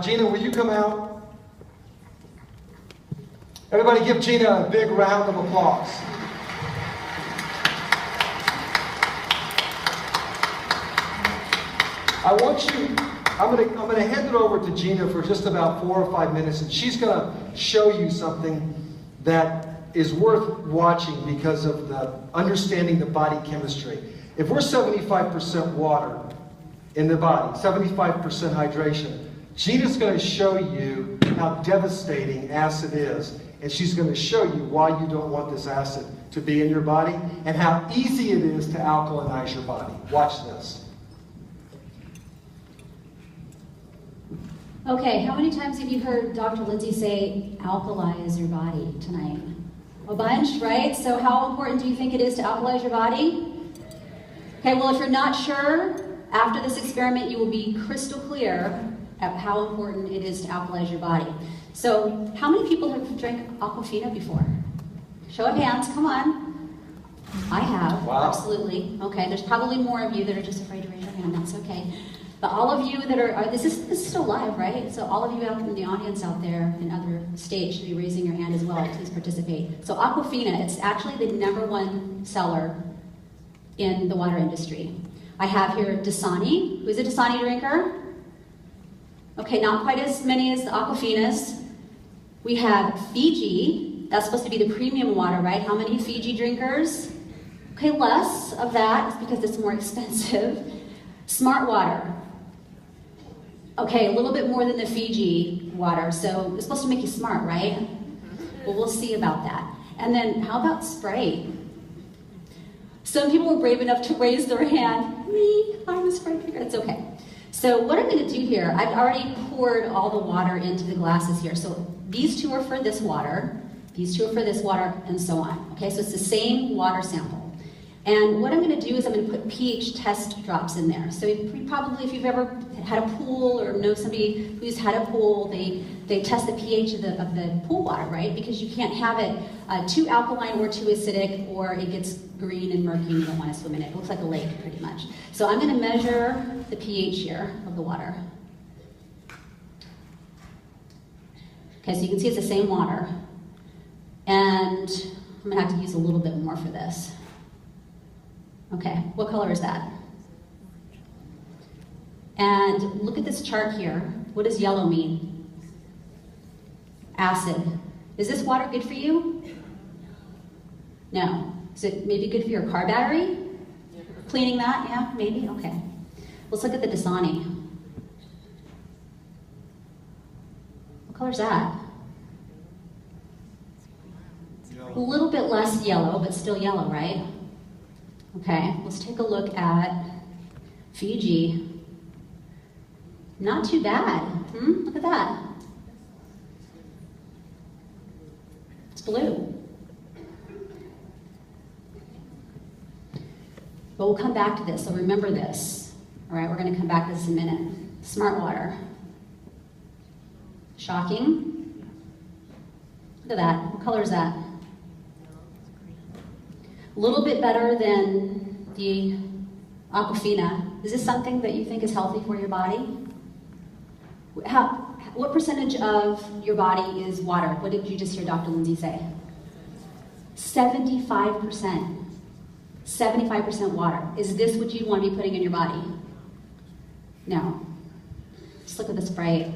Gina, will you come out? Everybody give Gina a big round of applause. I'm going to hand it over to Gina for just about 4 or 5 minutes, and she's going to show you something that is worth watching because of the understanding the body chemistry. If we're 75% water in the body, 75% hydration, Gina's going to show you how devastating acid is, and she's going to show you why you don't want this acid to be in your body and how easy it is to alkalinize your body. Watch this. Okay, how many times have you heard Dr. Lindsay say, alkalize your body tonight? A bunch, right? So how important do you think it is to alkalize your body? Okay, well, if you're not sure, after this experiment, you will be crystal clear at how important it is to alkalize your body. So how many people have drank Aquafina before? Show of hands, come on. I have, wow. Absolutely. Okay, there's probably more of you that are just afraid to raise your hand, that's okay. But all of you that are this is still live, right? So all of you out in the audience out there in other states should be raising your hand as well. Please participate. So Aquafina, it's actually the #1 seller in the water industry. I have here Dasani. Who's a Dasani drinker? Okay, not quite as many as the Aquafinas. We have Fiji. That's supposed to be the premium water, right? How many Fiji drinkers? Okay, less of that is because it's more expensive. Smart water. Okay, a little bit more than the Fiji water, so it's supposed to make you smart, right? Well, we'll see about that. And then, how about Sprite? Some people were brave enough to raise their hand. Me, I'm a Sprite drinker. It's okay. So what I'm going to do here, I've already poured all the water into the glasses here. So these two are for this water, these two are for this water, and so on. Okay, so it's the same water sample. And what I'm going to do is I'm going to put pH test drops in there. So probably if you've ever had a pool or know somebody who's had a pool, they test the pH of the pool water, right? Because you can't have it too alkaline or too acidic, or it gets green and murky and you don't want to swim in it. It looks like a lake pretty much. So I'm going to measure the pH here of the water. Okay, so you can see it's the same water. And I'm going to have to use a little bit more for this. Okay, what color is that? And look at this chart here. What does yellow mean? Acid. Is this water good for you? No. Is it maybe good for your car battery? Cleaning that? Yeah, maybe? Okay. Let's look at the Dasani. What color is that? Yellow. A little bit less yellow, but still yellow, right? Okay, let's take a look at Fiji. Not too bad. Look at that. It's blue. But we'll come back to this, so remember this. All right, we're going to come back to this in a minute. Smart water. Shocking. Look at that. What color is that? A little bit better than the Aquafina. Is this something that you think is healthy for your body? What percentage of your body is water? What did you just hear Dr. Lindsay say? 75%. 75% water. Is this what you want to be putting in your body? No. Just look at the Sprite.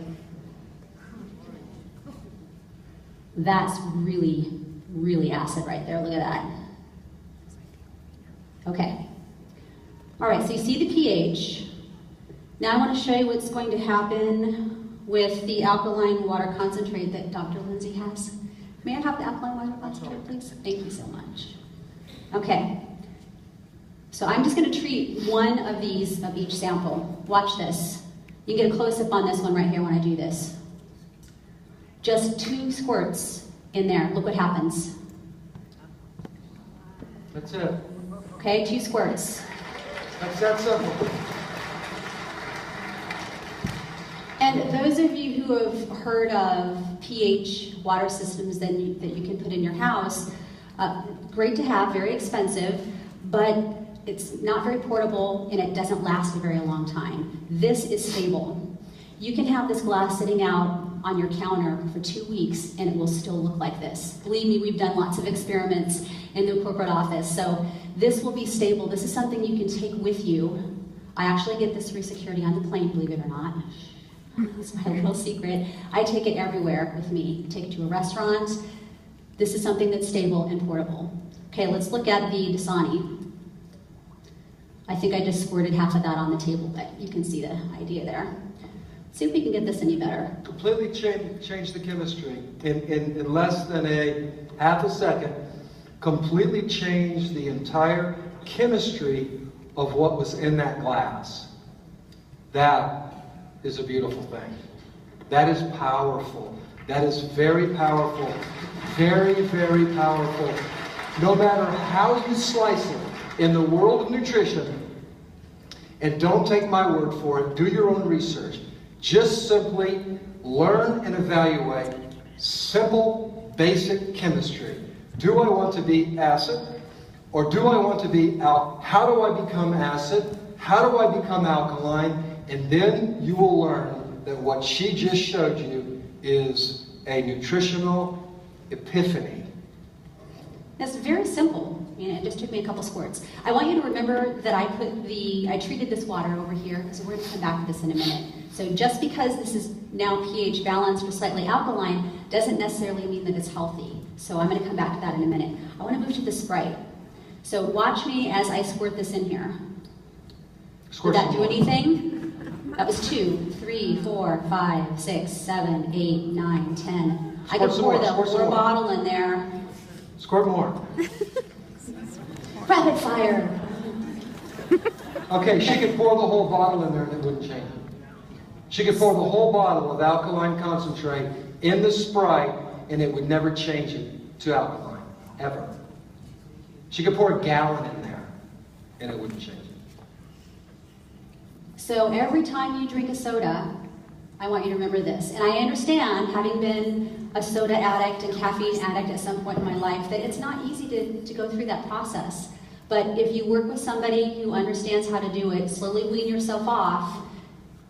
That's really, really acid right there. Look at that. Okay. All right, so you see the pH. Now I want to show you what's going to happen with the alkaline water concentrate that Dr. Lindsay has. May I have the alkaline water concentrate, please? Thank you so much. Okay. So I'm just going to treat one of these of each sample. Watch this. You can get a close-up on this one right here when I do this. Just 2 squirts in there. Look what happens. That's it. Okay, 2 squirts. That's that simple. And those of you who have heard of pH water systems that you can put in your house, great to have, very expensive, but it's not very portable and it doesn't last a very long time. This is stable. You can have this glass sitting out on your counter for 2 weeks and it will still look like this. Believe me, we've done lots of experiments in the corporate office. So this will be stable. This is something you can take with you. I actually get this through security on the plane, believe it or not. It's my little secret. I take it everywhere with me. I take it to a restaurant. This is something that's stable and portable. Okay, let's look at the Dasani. I think I just squirted half of that on the table, but you can see the idea there. See if we can get this any better. Completely change the chemistry in less than a half a second. Completely change the entire chemistry of what was in that glass. That is a beautiful thing. That is powerful. That is very powerful. Very, very powerful. No matter how you slice it in the world of nutrition, and don't take my word for it, do your own research. Just simply learn and evaluate simple, basic chemistry. Do I want to be acid? Or do I want to be how do I become acid? How do I become alkaline? And then you will learn that what she just showed you is a nutritional epiphany. It's very simple. It just took me a couple squirts. I want you to remember that I treated this water over here, so we're going to come back to this in a minute. So just because this is now pH balanced or slightly alkaline doesn't necessarily mean that it's healthy. So I'm going to come back to that in a minute. I want to move to the Sprite. So watch me as I squirt this in here. Did that do anything? That was 2, 3, 4, 5, 6, 7, 8, 9, 10. I could pour the whole bottle in there. Squirt more. Rapid fire. Okay, she could pour the whole bottle in there and it wouldn't change it. She could pour the whole bottle of alkaline concentrate in the Sprite and it would never change it to alkaline, ever. She could pour a gallon in there and it wouldn't change it. So every time you drink a soda, I want you to remember this. And I understand, having been a soda addict and caffeine addict at some point in my life, that it's not easy to go through that process. But if you work with somebody who understands how to do it, slowly wean yourself off,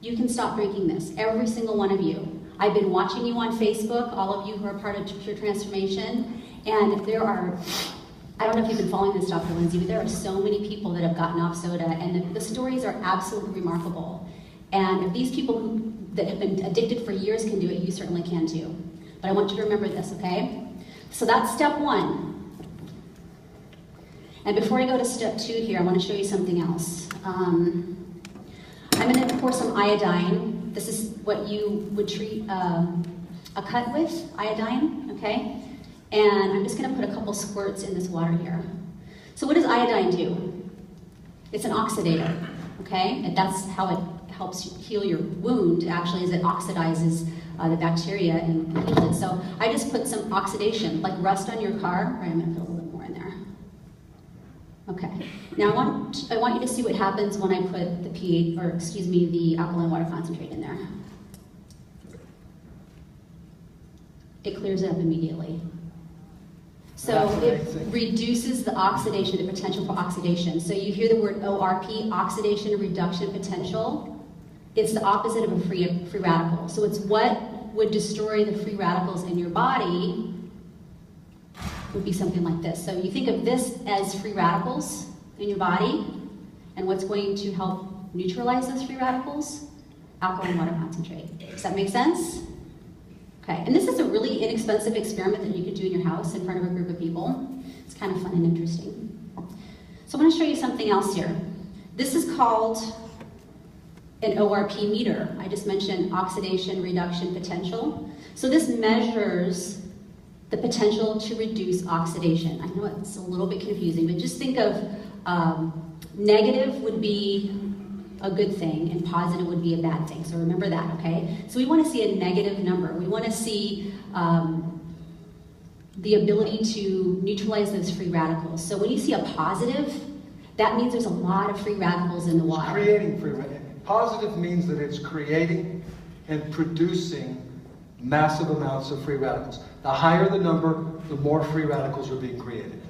you can stop drinking this, every single one of you. I've been watching you on Facebook, all of you who are part of Pure Transformation, and there are, I don't know if you've been following this, Dr. Lindsay, but there are so many people that have gotten off soda, and the stories are absolutely remarkable. And if these people that have been addicted for years can do it, you certainly can too. But I want you to remember this, okay? So that's step 1. And before I go to step 2 here, I want to show you something else. I'm going to pour some iodine. This is what you would treat a cut with, iodine, okay? And I'm just going to put a couple squirts in this water here. So what does iodine do? It's an oxidator, okay? And that's how it helps heal your wound, actually, is it oxidizes the bacteria and heals it. So I just put some oxidation, like rust on your car. All right, I'm going to put a little bit more in there. Okay. Now I want you to see what happens when I put the the alkaline water concentrate in there. It clears it up immediately. So it reduces the oxidation, the potential for oxidation. So you hear the word ORP, oxidation reduction potential. It's the opposite of a free radical. So it's what would destroy the free radicals in your body would be something like this. So you think of this as free radicals in your body, and what's going to help neutralize those free radicals? Alkaline water concentrate. Does that make sense? Okay, and this is a really inexpensive experiment that you could do in your house in front of a group of people. It's kind of fun and interesting. So I want to show you something else here. This is called an ORP meter. I just mentioned oxidation reduction potential. So this measures the potential to reduce oxidation. I know it's a little bit confusing, but just think of negative would be a good thing and positive would be a bad thing. So remember that, okay? So we want to see a negative number. We want to see the ability to neutralize those free radicals. So when you see a positive, that means there's a lot of free radicals in the water. It's creating free radicals. Positive means that it's creating and producing massive amounts of free radicals. The higher the number, the more free radicals are being created.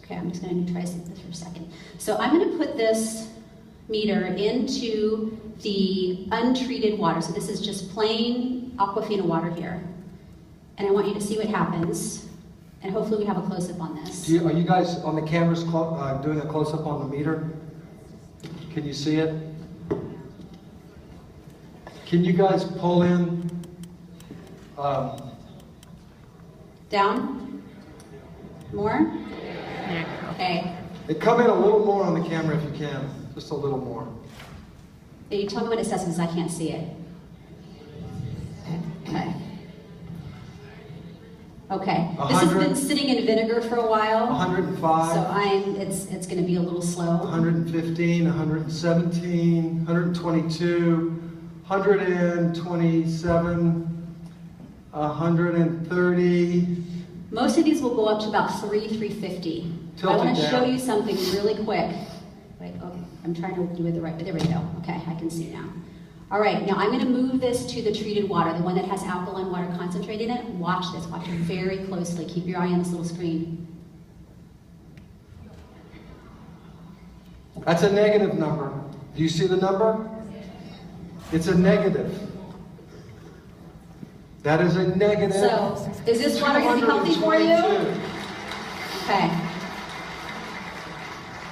Okay, I'm just going to neutralize this for a second. So I'm going to put this meter into the untreated water. So this is just plain Aquafina water here. And I want you to see what happens. And hopefully we have a close-up on this. Are you guys on the cameras doing a close-up on the meter? Can you see it? Can you guys pull in? Down? More? Okay. Come in a little more on the camera if you can. Just a little more. You tell me what it says because I can't see it. Okay. Okay. This has been sitting in vinegar for a while. 105. So it's going to be a little slow. 115, 117, 122, 127, 130. Most of these will go up to about 350. I want to show you something really quick. Wait, okay. I'm trying to do it the right way. There we go. Okay, I can see now. All right, now I'm going to move this to the treated water, the one that has alkaline water concentrate in it. Watch this. Watch it very closely. Keep your eye on this little screen. That's a negative number. Do you see the number? It's a negative. That is a negative. So, is this water going to be healthy for you? Okay.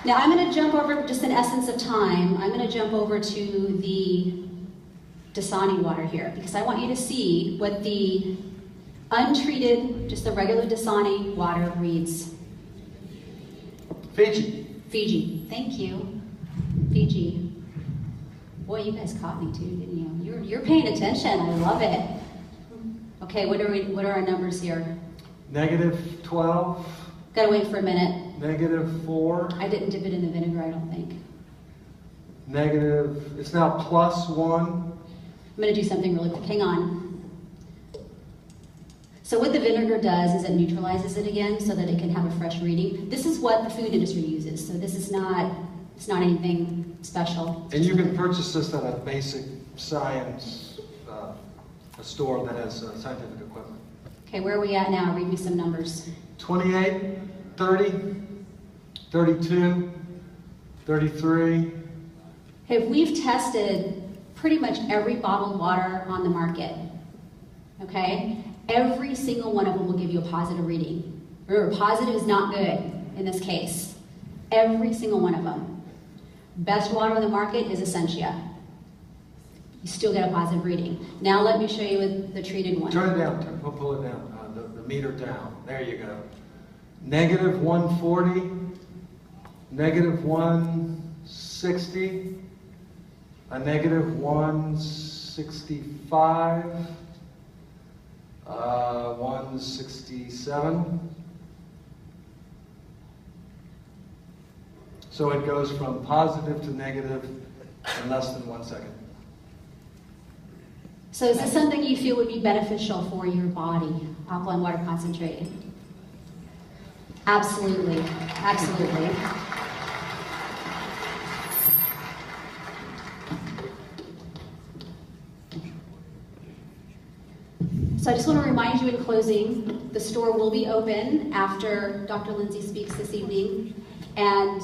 Now I'm going to jump over, just in essence of time, I'm going to jump over to the Dasani water here, because I want you to see what the untreated, just the regular Dasani water reads. Fiji. Fiji. Thank you. Fiji. Boy, you guys caught me too, didn't you? You're paying attention. I love it. Okay, what are our numbers here? Negative 12. Gotta wait for a minute. Negative 4. I didn't dip it in the vinegar, I don't think. Negative, it's now plus 1. I'm gonna do something really quick. Hang on. So what the vinegar does is it neutralizes it again so that it can have a fresh reading. This is what the food industry uses, so this is not, it's not anything special. And you can purchase this at a basic science, a store that has scientific equipment. Okay, where are we at now? Read me some numbers. 28, 30, 32, 33. Hey, we've tested pretty much every bottled water on the market, okay? Every single one of them will give you a positive reading. Remember, positive is not good in this case. Every single one of them. Best water on the market is Essentia. You still get a positive reading. Now let me show you with the treated one. Turn it down, pull it down, the meter down. There you go. Negative 140, negative 160, a negative 165, 167. So it goes from positive to negative in less than 1 second. So is this something you feel would be beneficial for your body, alkaline water concentrate? Absolutely, absolutely. So I just want to remind you in closing, the store will be open after Dr. Lindsay speaks this evening, and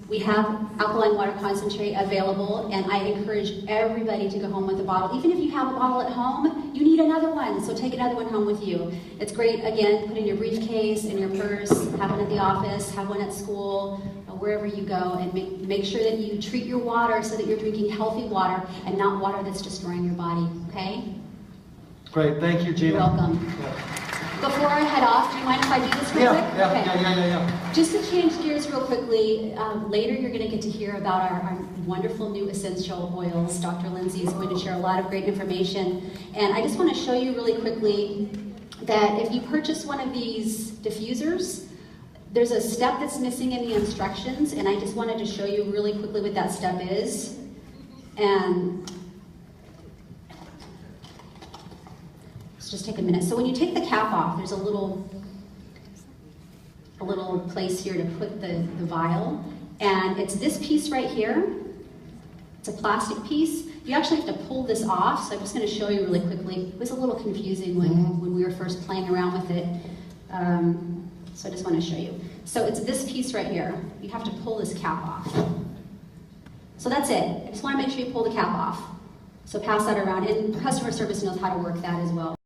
we have alkaline water concentrate available, and I encourage everybody to go home with a bottle. Even if you have a bottle at home, you need another one, so take another one home with you. It's great, again, put in your briefcase, in your purse, have one at the office, have one at school, wherever you go, and make sure that you treat your water so that you're drinking healthy water and not water that's destroying your body, okay? Great, thank you, Gina. You're welcome. Yeah. Before I head off, do you mind if I do this real quick? Okay. Yeah. Just to change gears real quickly, later you're going to get to hear about our wonderful new essential oils. Dr. Lindsay is going to share a lot of great information. And I just want to show you really quickly that if you purchase one of these diffusers, there's a step that's missing in the instructions, and I just wanted to show you really quickly what that step is. And just take a minute. So when you take the cap off, there's a little place here to put the vial, and it's this piece right here. It's a plastic piece. You actually have to pull this off, so I'm just going to show you really quickly. It was a little confusing when we were first playing around with it, so I just want to show you. So it's this piece right here. You have to pull this cap off. So that's it. I just want to make sure you pull the cap off. So pass that around, and customer service knows how to work that as well.